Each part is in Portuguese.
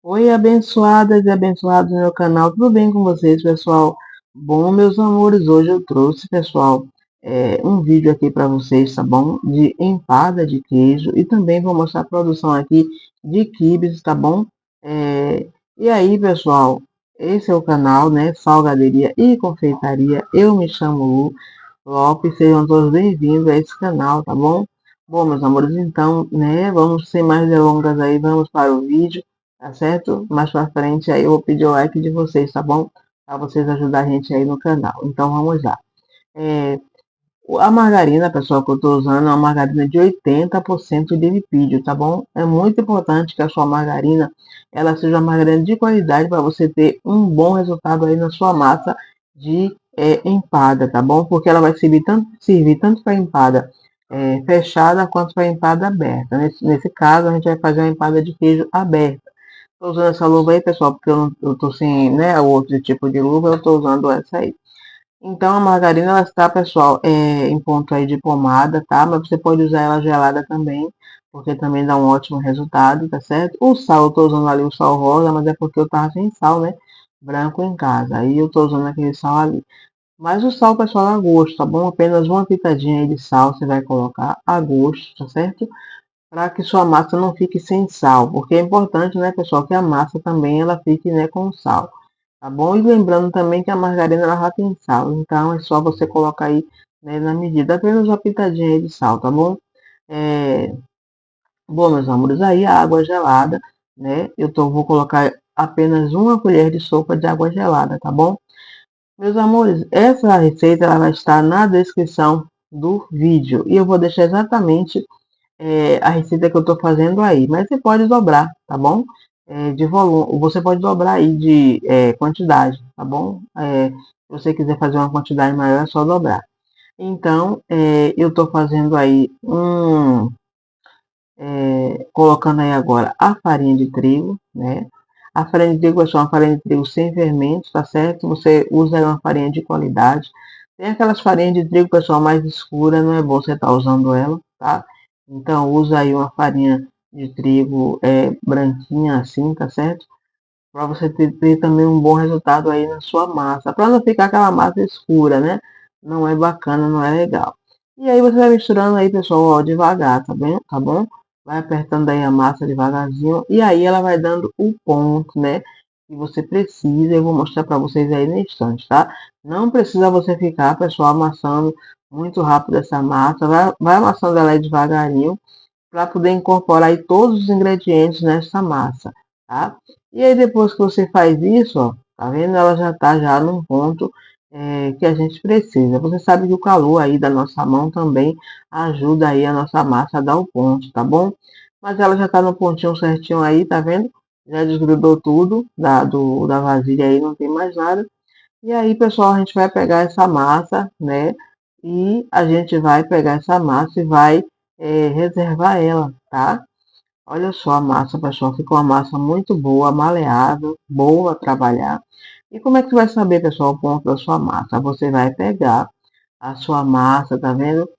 Oi, abençoadas e abençoados do meu canal, tudo bem com vocês, pessoal? Bom, meus amores, hoje eu trouxe, pessoal, um vídeo aqui para vocês, tá bom? De empada de queijo e também vou mostrar a produção aqui de quibes, tá bom? E aí, pessoal, esse é o canal, né? Salgaderia e confeitaria. Eu me chamo Lu Lopes, sejam todos bem-vindos a esse canal, tá bom? Bom, meus amores, então, né, vamos sem mais delongas aí, vamos para o vídeo, tá certo? Mais pra frente aí eu vou pedir o like de vocês, tá bom? Para vocês ajudarem a gente aí no canal. Então, vamos lá. É, a margarina, pessoal, que eu estou usando é uma margarina de 80% de lipídio, tá bom? É muito importante que a sua margarina, ela seja uma margarina de qualidade para você ter um bom resultado aí na sua massa de empada, tá bom? Porque ela vai servir tanto para empada fechada quanto para empada aberta. Nesse caso, a gente vai fazer uma empada de queijo aberta. Estou usando essa luva aí, pessoal, porque eu tô sem, né, outro tipo de luva, eu estou usando essa aí. Então, a margarina, ela está, pessoal, em ponto aí de pomada, tá? Mas você pode usar ela gelada também, porque também dá um ótimo resultado, tá certo? O sal, eu tô usando ali o sal rosa, mas é porque eu tava sem sal, né? Branco em casa. Aí eu tô usando aquele sal ali. Mas o sal, pessoal, é a gosto, tá bom? Apenas uma pitadinha aí de sal você vai colocar a gosto, tá certo? Para que sua massa não fique sem sal, porque é importante, né, pessoal, que a massa também ela fique, né, com sal, tá bom? E lembrando também que a margarina ela já tem sal, então é só você colocar aí, né, na medida, apenas uma pitadinha aí de sal, tá bom? É, bom, meus amores, aí a água gelada, né, vou colocar apenas uma colher de sopa de água gelada, tá bom? Meus amores, essa receita ela vai estar na descrição do vídeo e eu vou deixar exatamente a receita que eu estou fazendo aí, mas você pode dobrar, tá bom? De volume, você pode dobrar aí de quantidade, tá bom? Se você quiser fazer uma quantidade maior, é só dobrar. Então, eu estou fazendo aí colocando aí agora a farinha de trigo, né? A farinha de trigo é só uma farinha de trigo sem fermentos, tá certo? Você usa uma farinha de qualidade. Tem aquelas farinhas de trigo, pessoal, mais escura, não é bom você estar usando ela, tá? Então, usa aí uma farinha de trigo branquinha assim, tá certo? Para você ter também um bom resultado aí na sua massa. Para não ficar aquela massa escura, né? Não é bacana, não é legal. E aí você vai misturando aí, pessoal, ó, devagar, tá bem? Tá bom? Vai apertando aí a massa devagarzinho. E aí ela vai dando o ponto, né? Que você precisa. Eu vou mostrar para vocês aí no instante, tá? Não precisa você ficar, pessoal, amassando muito rápido essa massa. Vai amassando ela aí devagarinho para poder incorporar aí todos os ingredientes nessa massa, tá? E aí depois que você faz isso, ó, tá vendo? Ela já tá já num ponto que a gente precisa. Você sabe que o calor aí da nossa mão também ajuda aí a nossa massa a dar o ponto, tá bom? Mas ela já tá no pontinho certinho aí, tá vendo? Já desgrudou tudo da vasilha aí, não tem mais nada. E aí, pessoal, a gente vai pegar essa massa, né? E a gente vai pegar essa massa e vai reservar ela, tá? Olha só a massa, pessoal. Ficou uma massa muito boa, maleável, boa a trabalhar. E como é que você vai saber, pessoal, o ponto da sua massa? Você vai pegar a sua massa, tá vendo?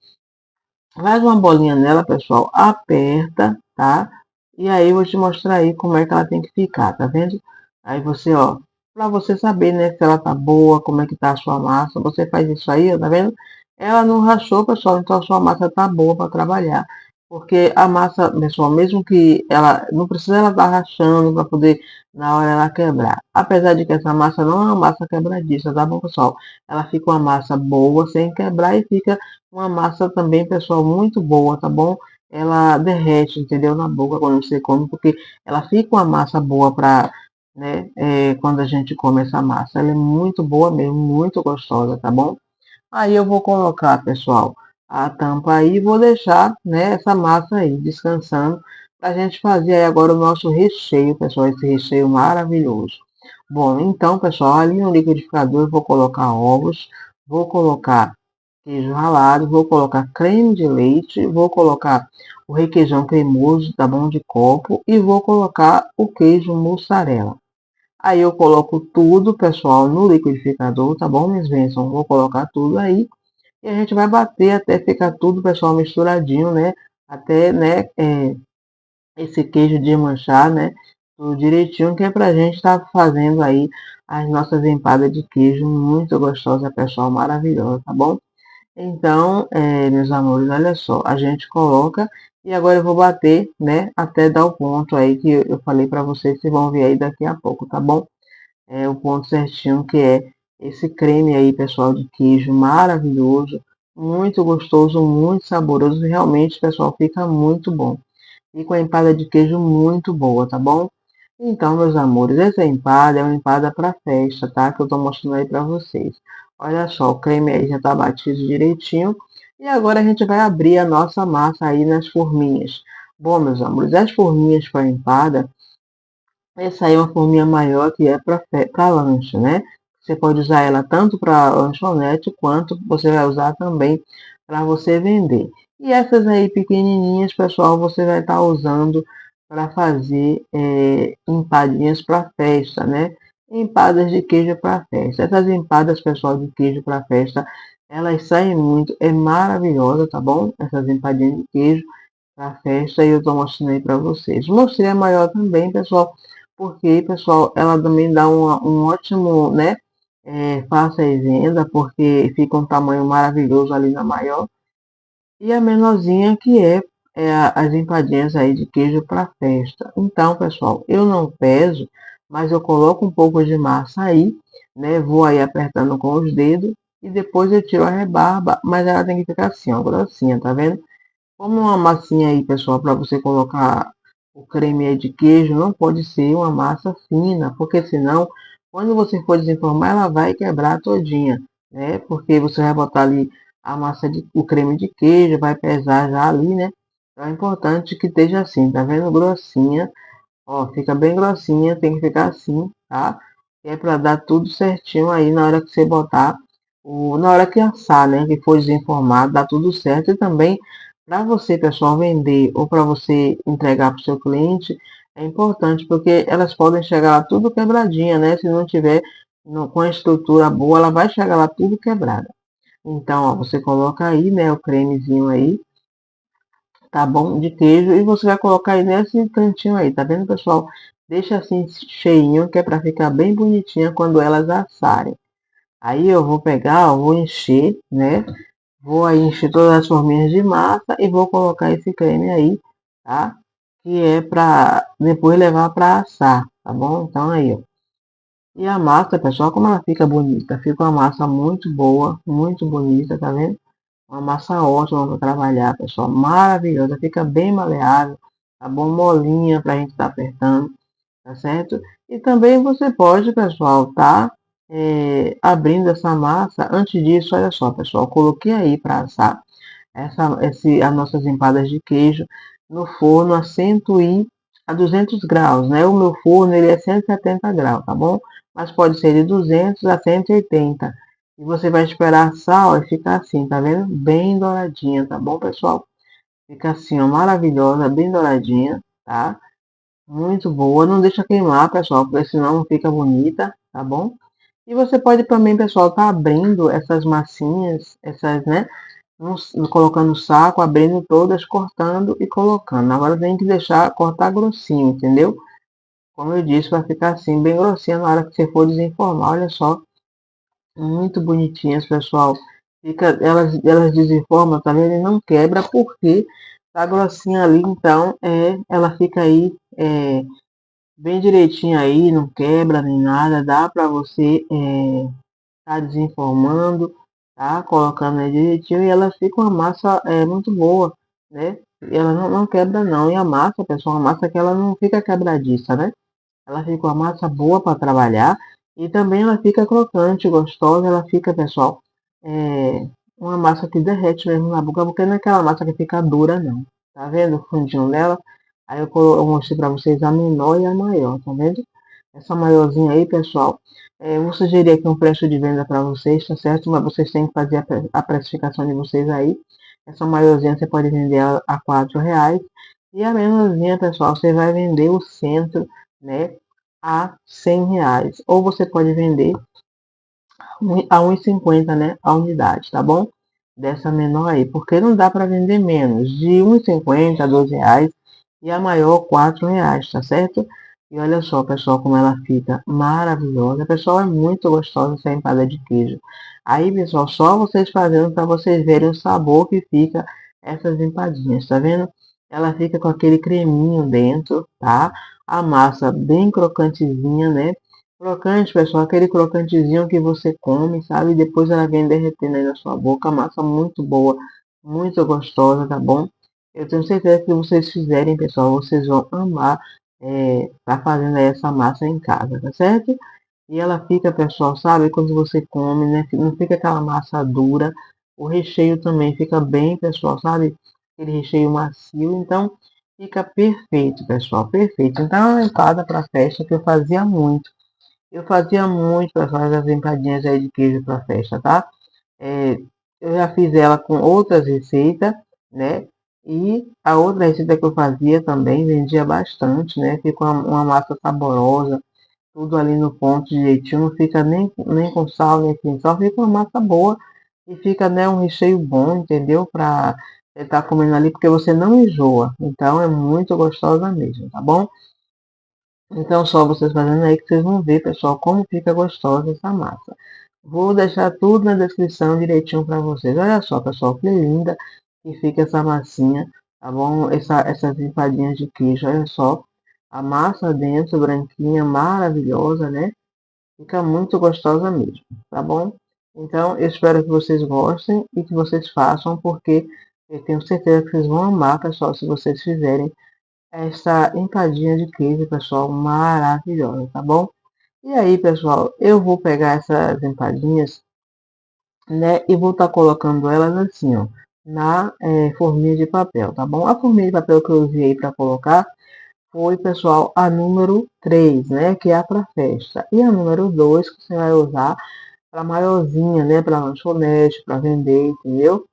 Faz uma bolinha nela, pessoal. Aperta, tá? E aí eu vou te mostrar aí como é que ela tem que ficar, tá vendo? Aí você, ó, pra você saber, né, se ela tá boa, como é que tá a sua massa, você faz isso aí, ó, tá vendo? Ela não rachou, pessoal, então a sua massa tá boa para trabalhar. Porque a massa, pessoal, mesmo que ela não precisa ela estar rachando para poder na hora ela quebrar. Apesar de que essa massa não é uma massa quebradiça, tá bom, pessoal? Ela fica uma massa boa sem quebrar e fica uma massa também, pessoal, muito boa, tá bom? Ela derrete, entendeu? Na boca quando você come, porque ela fica uma massa boa para, né? Quando a gente come essa massa. Ela é muito boa mesmo, muito gostosa, tá bom? Aí eu vou colocar, pessoal, a tampa aí e vou deixar, né, essa massa aí descansando para a gente fazer aí agora o nosso recheio, pessoal, esse recheio maravilhoso. Bom, então, pessoal, ali no liquidificador eu vou colocar ovos, vou colocar queijo ralado, vou colocar creme de leite, vou colocar o requeijão cremoso, tá bom, de copo, e vou colocar o queijo mussarela. Aí eu coloco tudo, pessoal, no liquidificador, tá bom, Miss Benção? Vou colocar tudo aí e a gente vai bater até ficar tudo, pessoal, misturadinho, né? Até, né, esse queijo desmanchar, né? tudo direitinho, que é pra gente estar fazendo aí as nossas empadas de queijo muito gostosa, pessoal, maravilhosa, tá bom? Então, meus amores, olha só, a gente coloca e agora eu vou bater, né, até dar o ponto aí que eu falei para vocês, vocês vão ver aí daqui a pouco, tá bom? É o ponto certinho que é esse creme aí, pessoal, de queijo maravilhoso, muito gostoso, muito saboroso, realmente, pessoal, fica muito bom. E com a empada de queijo muito boa, tá bom? Então, meus amores, essa empada é uma empada para festa, tá? Que eu tô mostrando aí para vocês. Olha só, o creme aí já tá batido direitinho. E agora a gente vai abrir a nossa massa aí nas forminhas. Bom, meus amores, as forminhas para empada, essa aí é uma forminha maior que é para lanche, né? Você pode usar ela tanto para lanchonete quanto você vai usar também para você vender. E essas aí pequenininhas, pessoal, você vai estar usando para fazer empadinhas para festa, né? Empadas de queijo para festa. Essas empadas, pessoal, de queijo para festa, elas saem muito, é maravilhosa, tá bom? Essas empadinhas de queijo para festa e eu estou mostrando aí para vocês. Mostrei a maior também, pessoal, porque, pessoal, ela também dá um ótimo, né, faça e venda, porque fica um tamanho maravilhoso ali na maior. E a menorzinha que as empadinhas aí de queijo para festa. Então, pessoal, eu não peso, mas eu coloco um pouco de massa aí, né, vou aí apertando com os dedos e depois eu tiro a rebarba, mas ela tem que ficar assim, ó, grossinha, tá vendo? Como uma massinha aí, pessoal, para você colocar o creme aí de queijo, não pode ser uma massa fina, porque senão, quando você for desenformar, ela vai quebrar todinha, né? Porque você vai botar ali o creme de queijo, vai pesar já ali, né? Então é importante que esteja assim, tá vendo? Grossinha, ó, fica bem grossinha, tem que ficar assim, tá? Que é para dar tudo certinho aí na hora que você botar, na hora que assar, né? Que for desenformado, dá tudo certo. E também, para você, pessoal, vender ou para você entregar para o seu cliente, é importante, porque elas podem chegar lá tudo quebradinha, né? Se não tiver com a estrutura boa, ela vai chegar lá tudo quebrada. Então, ó, você coloca aí, né, o cremezinho aí, tá bom? De queijo. E você vai colocar aí nesse cantinho aí, tá vendo, pessoal? Deixa assim cheinho, que é para ficar bem bonitinha quando elas assarem. Aí eu vou pegar, ó, vou encher, né? Vou aí encher todas as forminhas de massa e vou colocar esse creme aí, tá? Que é para depois levar para assar, tá bom? Então aí, ó. E a massa, pessoal, como ela fica bonita. Fica uma massa muito boa, muito bonita, tá vendo? Uma massa ótima para trabalhar, pessoal. Maravilhosa. Fica bem maleável, tá bom? Molinha para a gente estar apertando, tá certo? E também você pode, pessoal, tá abrindo essa massa. Antes disso, olha só, pessoal. Coloquei aí para assar as nossas empadas de queijo no forno a 200 graus, né? O meu forno ele é 170 graus, tá bom? Mas pode ser de 200 a 180. E você vai esperar assar, e ficar assim, tá vendo? Bem douradinha, tá bom, pessoal? Fica assim, ó, maravilhosa, bem douradinha, tá? Muito boa. Não deixa queimar, pessoal, porque senão não fica bonita, tá bom? E você pode também, pessoal, tá abrindo essas massinhas, essas, né? Colocando o saco, abrindo todas, cortando e colocando. Agora tem que deixar cortar grossinho, entendeu? Como eu disse, vai ficar assim, bem grossinha na hora que você for desenformar. Olha só, muito bonitinhas, pessoal. Elas desenformam, tá vendo? E não quebra porque tá grossinha ali, então ela fica aí bem direitinho aí, não quebra nem nada. Dá pra você tá desenformando, tá? Colocando aí direitinho e ela fica uma massa muito boa, né? E ela não quebra não. E a massa, pessoal, a massa que ela não fica quebradiça, né? Ela fica uma massa boa para trabalhar e também ela fica crocante, gostosa. Ela fica, pessoal, uma massa que derrete mesmo na boca, porque não é aquela massa que fica dura, não. Tá vendo o fundinho dela? Aí eu mostrei para vocês a menor e a maior, tá vendo? Essa maiorzinha aí, pessoal, eu vou sugerir aqui um preço de venda para vocês, tá certo? Mas vocês têm que fazer a precificação de vocês aí. Essa maiorzinha você pode vender a R$ 4. E a menorzinha, pessoal, você vai vender o centro, né, a R$ 100. Ou você pode vender a 1,50, né, a unidade, tá bom? Dessa menor aí, porque não dá para vender menos de 1,50 a R$ 12 e a maior R$ 4, tá certo? E olha só, pessoal, como ela fica maravilhosa. Pessoal, é muito gostosa essa empada de queijo. Aí, pessoal, só vocês fazendo para vocês verem o sabor que fica essas empadinhas, tá vendo? Ela fica com aquele creminho dentro, tá? A massa bem crocantezinha, né? Crocante, pessoal, aquele crocantezinho que você come, sabe? E depois ela vem derretendo aí na sua boca. A massa muito boa, muito gostosa, tá bom? Eu tenho certeza que se vocês fizerem, pessoal, vocês vão amar tá fazendo aí essa massa em casa, tá certo? E ela fica, pessoal, sabe, quando você come, né? Não fica aquela massa dura. O recheio também fica bem, pessoal, sabe? Aquele recheio macio, então fica perfeito, pessoal, perfeito. Então é uma empada para festa que eu fazia muito. Eu fazia muito para fazer as empadinhas aí de queijo para festa, tá? É, eu já fiz ela com outras receitas, né? E a outra receita que eu fazia também vendia bastante, né? Fica uma massa saborosa, tudo ali no ponto direitinho, não fica nem com sal, nem sem sal, fica uma massa boa e fica, né, um recheio bom, entendeu? Para estar comendo ali, porque você não enjoa. Então é muito gostosa mesmo, tá bom? Então, só vocês fazendo aí que vocês vão ver, pessoal, como fica gostosa essa massa. Vou deixar tudo na descrição direitinho para vocês. Olha só, pessoal, que linda que fica essa massinha, tá bom? Essas empadinhas de queijo, olha só. A massa dentro, branquinha, maravilhosa, né? Fica muito gostosa mesmo, tá bom? Então, eu espero que vocês gostem e que vocês façam, porque eu tenho certeza que vocês vão amar, pessoal, se vocês fizerem essa empadinha de queijo, pessoal, maravilhosa, tá bom? E aí, pessoal, eu vou pegar essas empadinhas, né, e vou estar colocando elas assim, ó, na forminha de papel, tá bom? A forminha de papel que eu usei para colocar foi, pessoal, a número 3, né, que é a para festa. E a número 2 que você vai usar para maiorzinha, né, para lanchonete, para vender, entendeu?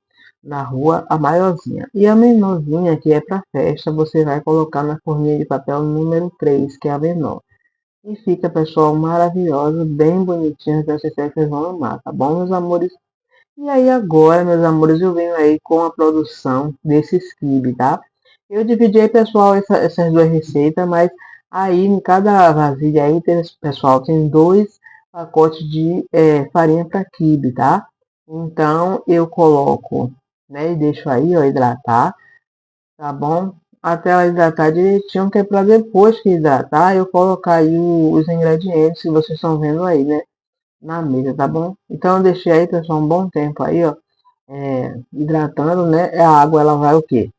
Na rua, a maiorzinha. E a menorzinha, que é para festa, você vai colocar na forminha de papel número 3, que é a menor. E fica, pessoal, maravilhosa, bem bonitinha, que eu sei que vocês vão amar, tá bom, meus amores? E aí agora, meus amores, eu venho aí com a produção desses quibe, tá? Eu dividi aí, pessoal, essas duas receitas, mas aí em cada vasilha aí, pessoal, tem dois pacotes de farinha para quibe, tá? Então eu coloco, né, e deixo aí, ó, hidratar, tá bom? Até ela hidratar direitinho, que é para depois que hidratar, eu colocar aí os ingredientes que vocês estão vendo aí, né? Na mesa, tá bom? Então eu deixei aí, pessoal, um bom tempo aí, ó, hidratando, né? A água, ela vai o quê?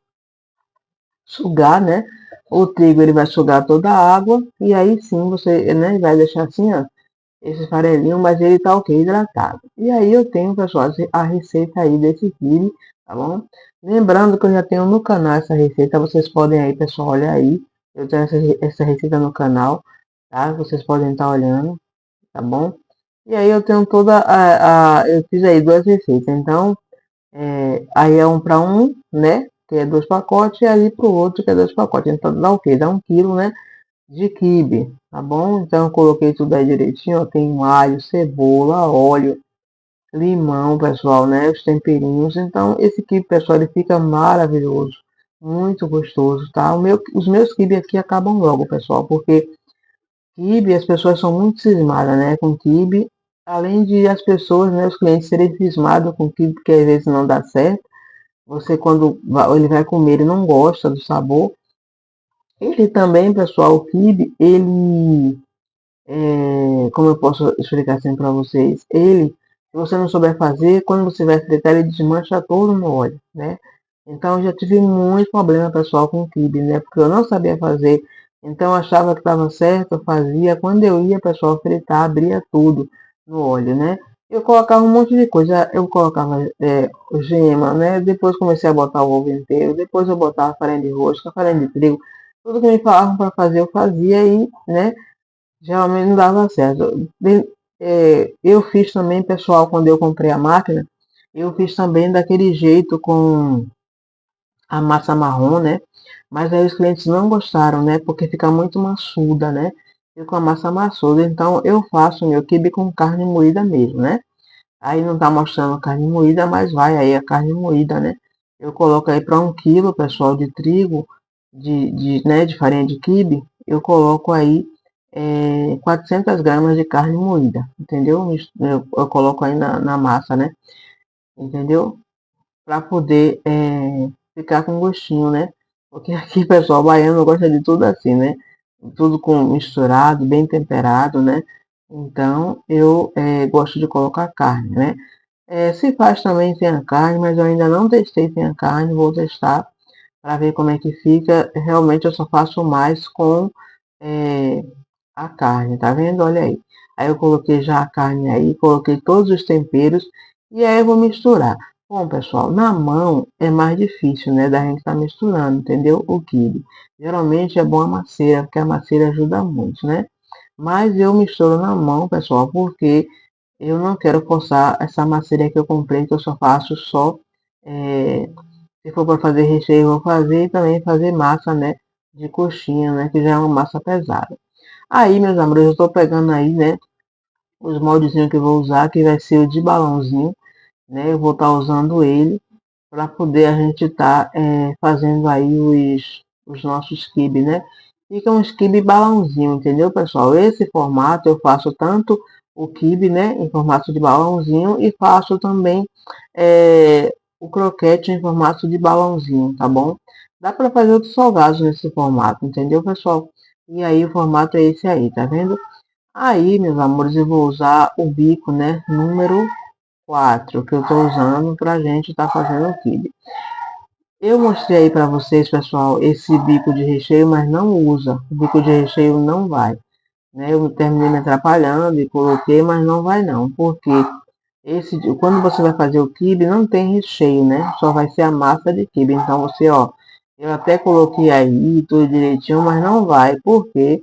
Sugar, né? O trigo, ele vai sugar toda a água, e aí sim você, né, vai deixar assim, ó, esse farelinho, mas ele tá ok, hidratado. E aí eu tenho, pessoal, a receita aí desse quibe, tá bom? Lembrando que eu já tenho no canal essa receita, vocês podem aí, pessoal, olha aí, eu tenho essa receita no canal, tá? Vocês podem estar olhando, tá bom? E aí eu tenho eu fiz aí duas receitas, então, aí é um para um, né? Que é dois pacotes, e aí para o outro que é dois pacotes. Então dá o quê? Dá 1 quilo, né? De quibe, tá bom? Então eu coloquei tudo aí direitinho, ó, tem um alho, cebola, óleo, limão, pessoal, né? Os temperinhos. Então esse quibe, pessoal, ele fica maravilhoso, muito gostoso, tá? Os meus quibe aqui acabam logo, pessoal, porque quibe, as pessoas são muito cismadas, né, com quibe. Além de as pessoas, né, os clientes serem cismados com quibe, porque às vezes não dá certo. Você, quando ele vai comer, ele não gosta do sabor. Ele também, pessoal, o quibe, ele, como eu posso explicar assim para vocês, ele, se você não souber fazer, quando você vai fritar, ele desmancha todo no óleo, né? Então, eu já tive muito problema, pessoal, com quibe, né? Porque eu não sabia fazer. Então, eu achava que estava certo, eu fazia. Quando eu ia, pessoal, fritar, abria tudo no óleo, né? Eu colocava um monte de coisa. Eu colocava gema, né? Depois comecei a botar o ovo inteiro. Depois eu botava farinha de rosca, farinha de trigo. Tudo que me falavam para fazer, eu fazia e, né? Geralmente não dava certo. Eu fiz também, pessoal, quando eu comprei a máquina, eu fiz também daquele jeito com a massa marrom, né? Mas aí os clientes não gostaram, né? Porque fica muito maçuda, né? Fica com a massa maçuda. Então eu faço meu quibe com carne moída mesmo, né? Aí não tá mostrando carne moída, mas vai aí a carne moída, né? Eu coloco aí para 1 quilo, pessoal, de trigo, né, de farinha de quibe. eu coloco aí 400 gramas de carne moída, entendeu? Eu coloco aí na massa, né? Entendeu? Para poder ficar com gostinho, né? Porque aqui, pessoal, baiano gosta de tudo assim, né? Tudo com misturado, bem temperado, né? Então, eu gosto de colocar carne, né? Se faz também sem a carne, mas eu ainda não testei sem a carne, vou testar para ver como é que fica. Realmente eu só faço mais com é, a carne, tá vendo? Olha aí. Aí eu coloquei já a carne aí, coloquei todos os temperos e aí eu vou misturar. Bom, pessoal, na mão é mais difícil, né, da gente estar misturando, entendeu? O quibe. Geralmente é bom a macieira, porque a macieira ajuda muito, né? Mas eu misturo na mão, pessoal, porque eu não quero forçar essa macieira que eu comprei, que eu só faço só é, se for para fazer recheio, eu vou fazer e também fazer massa, né? De coxinha, né? Que já é uma massa pesada. Aí, meus amores, eu estou pegando aí, né? Os moldezinhos que eu vou usar, que vai ser o de balãozinho, né? Eu vou estar usando ele para poder a gente estar fazendo aí os nossos quibe, né? Fica um quibe balãozinho, entendeu, pessoal? Esse formato eu faço tanto o quibe, né, em formato de balãozinho e faço também o croquete em formato de balãozinho, tá bom? Dá para fazer outros salgados nesse formato, entendeu, pessoal? E aí o formato é esse aí, tá vendo? Aí, meus amores, eu vou usar o bico, né, número 4 que eu estou usando para a gente estar fazendo o quibe. Eu mostrei aí para vocês, pessoal, esse bico de recheio, mas não usa. O bico de recheio não vai, né? Eu terminei me atrapalhando e coloquei, mas não vai não, porque quando você vai fazer o quibe, não tem recheio, né? Só vai ser a massa de quibe. Então você, ó, eu até coloquei aí tudo direitinho, mas não vai, porque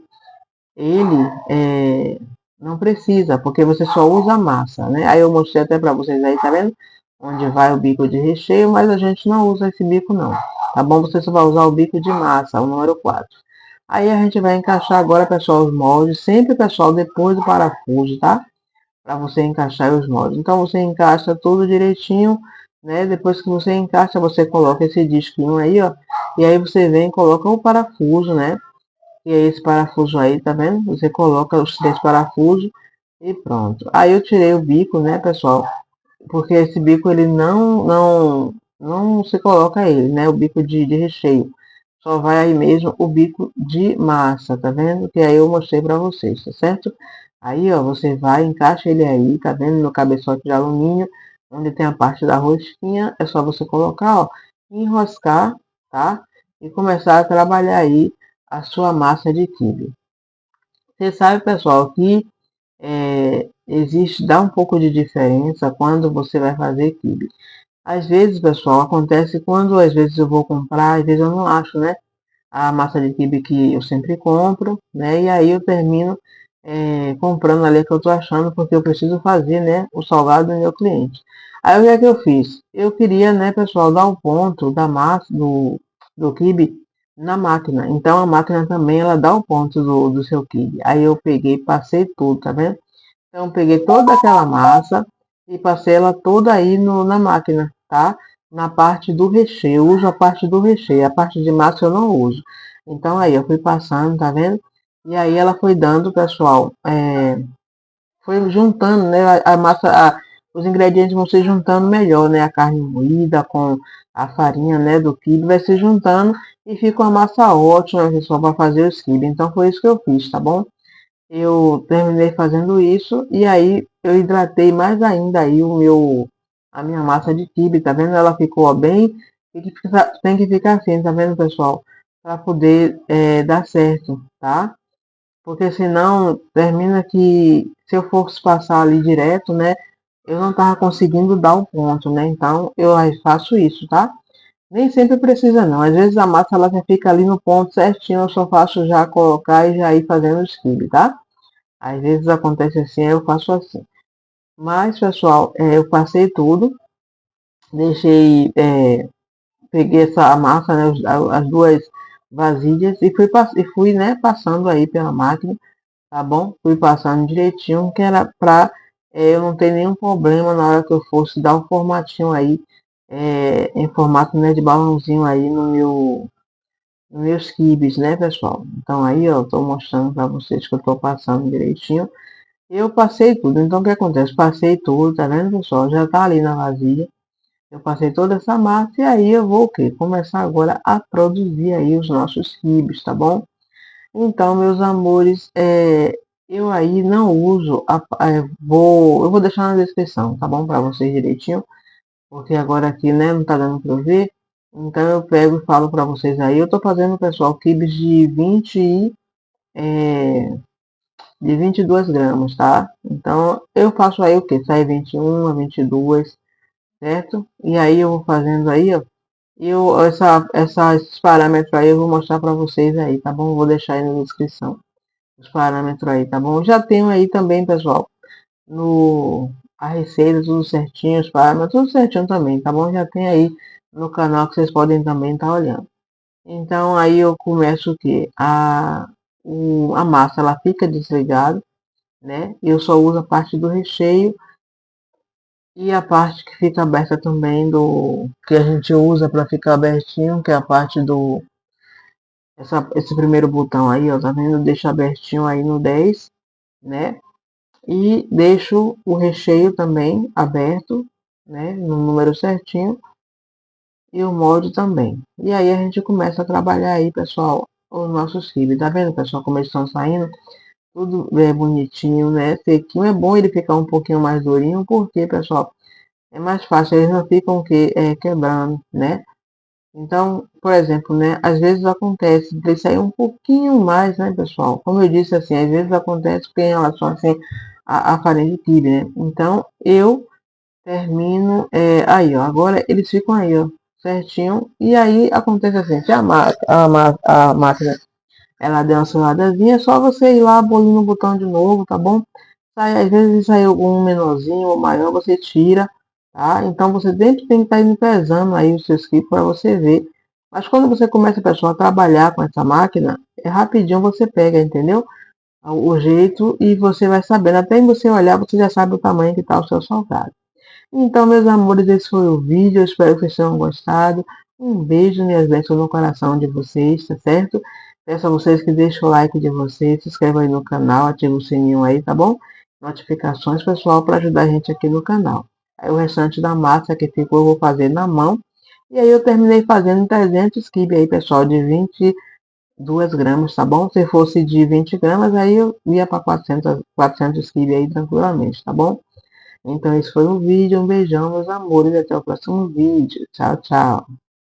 ele não precisa, porque você só usa a massa, né? Aí eu mostrei até para vocês aí, tá vendo? Onde vai o bico de recheio, mas a gente não usa esse bico não, tá bom? Você só vai usar o bico de massa, o número 4. Aí a gente vai encaixar agora, pessoal, os moldes, sempre, pessoal, depois do parafuso, tá? Para você encaixar os moldes. Então você encaixa tudo direitinho, né? Depois que você encaixa, você coloca esse disquinho aí, ó, e aí você vem e coloca o parafuso, né? E é esse parafuso aí, tá vendo? Você coloca os 3 parafusos e pronto. Aí eu tirei o bico, né, pessoal? Porque esse bico ele não se coloca ele, né? O bico de recheio. Só vai aí mesmo o bico de massa, tá vendo? Que aí eu mostrei pra vocês, tá certo? Aí, ó, você vai, encaixa ele aí, tá vendo? No cabeçote de alumínio, onde tem a parte da rosquinha, é só você colocar, ó, enroscar, tá? E começar a trabalhar aí a sua massa de quibe. Você sabe, pessoal, que dá um pouco de diferença quando você vai fazer quibe. Às vezes, pessoal, acontece quando às vezes eu vou comprar, às vezes eu não acho, né? A massa de quibe que eu sempre compro, né? E aí eu termino comprando ali que eu tô achando, porque eu preciso fazer, né? O salgado do meu cliente. Aí o que é que eu fiz? Eu queria, né, pessoal, dar o ponto da massa do quibe na máquina. Então a máquina também ela dá o ponto do seu quibe. Aí eu peguei, passei tudo, tá vendo? Então, eu peguei toda aquela massa e passei ela toda aí na máquina, tá? Na parte do recheio. Eu uso a parte do recheio. A parte de massa eu não uso. Então, aí eu fui passando, tá vendo? E aí ela foi dando, pessoal, foi juntando, né? A massa, os ingredientes vão se juntando melhor, né? A carne moída com a farinha, né? Do quibe vai se juntando e fica uma massa ótima, pessoal, para fazer os quibe. Então, foi isso que eu fiz, tá bom? Eu terminei fazendo isso e aí eu hidratei mais ainda aí a minha massa de quibe, tá vendo? Ela ficou ó, bem, tem que ficar assim, tá vendo, pessoal? Para poder dar certo, tá? Porque senão termina que se eu fosse passar ali direto, né? Eu não tava conseguindo dar o ponto, né? Então eu aí faço isso, tá? Nem sempre precisa não. Às vezes a massa ela já fica ali no ponto certinho, eu só faço já colocar e já ir fazendo os quibe, tá? Às vezes acontece assim, eu faço assim. Mas, pessoal, eu passei tudo, deixei, peguei essa massa, né, as 2 vasilhas e fui, né, passando aí pela máquina, tá bom? Fui passando direitinho, que era pra eu não ter nenhum problema na hora que eu fosse dar o formatinho aí, em formato, né, de balãozinho aí meus quibes, né, pessoal? Então aí, ó, eu tô mostrando para vocês que eu tô passando direitinho. Eu passei tudo. Então o que acontece? Passei tudo, tá vendo, pessoal? Já tá ali na vasilha. Eu passei toda essa massa e aí eu vou o quê? Começar agora a produzir aí os nossos quibes, tá bom? Então, meus amores, eu aí não uso, eu vou deixar na descrição, tá bom? Para vocês direitinho, porque agora aqui, né, não tá dando para eu ver. Então eu pego e falo para vocês aí. Eu tô fazendo, pessoal, quibes de 22 gramas, tá? Então eu faço aí o que? Sai 21 a 22, certo? E aí eu vou fazendo aí, ó. Esses parâmetros aí eu vou mostrar para vocês aí, tá bom? Vou deixar aí na descrição os parâmetros aí, tá bom? Já tenho aí também, pessoal, no a receita, tudo certinho, os parâmetros, tudo certinho também, tá bom? Já tem aí no canal que vocês podem também estar olhando. Então aí eu começo o que? A massa ela fica desligada, né? Eu só uso a parte do recheio e a parte que fica aberta também do que a gente usa para ficar abertinho, que é a parte do esse primeiro botão aí, ó, tá vendo? Deixa abertinho aí no 10, né? E deixo o recheio também aberto, né? No número certinho e o molde também. E aí a gente começa a trabalhar aí, pessoal, os nossos cílios. Tá vendo, pessoal, como eles estão saindo? Tudo é bonitinho, né? Sequinho. É bom ele ficar um pouquinho mais durinho, porque, pessoal, é mais fácil, eles não ficam quebrando, né? Então, por exemplo, né, às vezes acontece de sair um pouquinho mais, né, pessoal? Como eu disse, assim, às vezes acontece porque em relação, assim, a farinha de quibe, né? Então, eu termino, aí, ó, agora eles ficam aí, ó, certinho. E aí acontece assim, se a máquina, ela deu uma seladazinha, é só você ir lá, abolindo o botão de novo, tá bom? Sai, às vezes sai algum menorzinho ou maior, você tira, tá? Então você sempre tem que estar indo pesando aí os seus quilos para você ver. Mas quando você começa, pessoal, a trabalhar com essa máquina, é rapidinho você pega, entendeu? O jeito e você vai sabendo. Até em você olhar, você já sabe o tamanho que está o seu salgado. Então, meus amores, esse foi o vídeo. Eu espero que vocês tenham gostado. Um beijo, minhas bênçãos no coração de vocês, tá certo? Peço a vocês que deixem o like de vocês, se inscrevam aí no canal, ativem o sininho aí, tá bom? Notificações, pessoal, para ajudar a gente aqui no canal. Aí o restante da massa que ficou eu vou fazer na mão. E aí eu terminei fazendo 300 quibe aí, pessoal, de 22 gramas, tá bom? Se fosse de 20 gramas, aí eu ia para 400 quibe aí tranquilamente, tá bom? Então esse foi o vídeo. Um beijão, meus amores. Até o próximo vídeo. Tchau, tchau.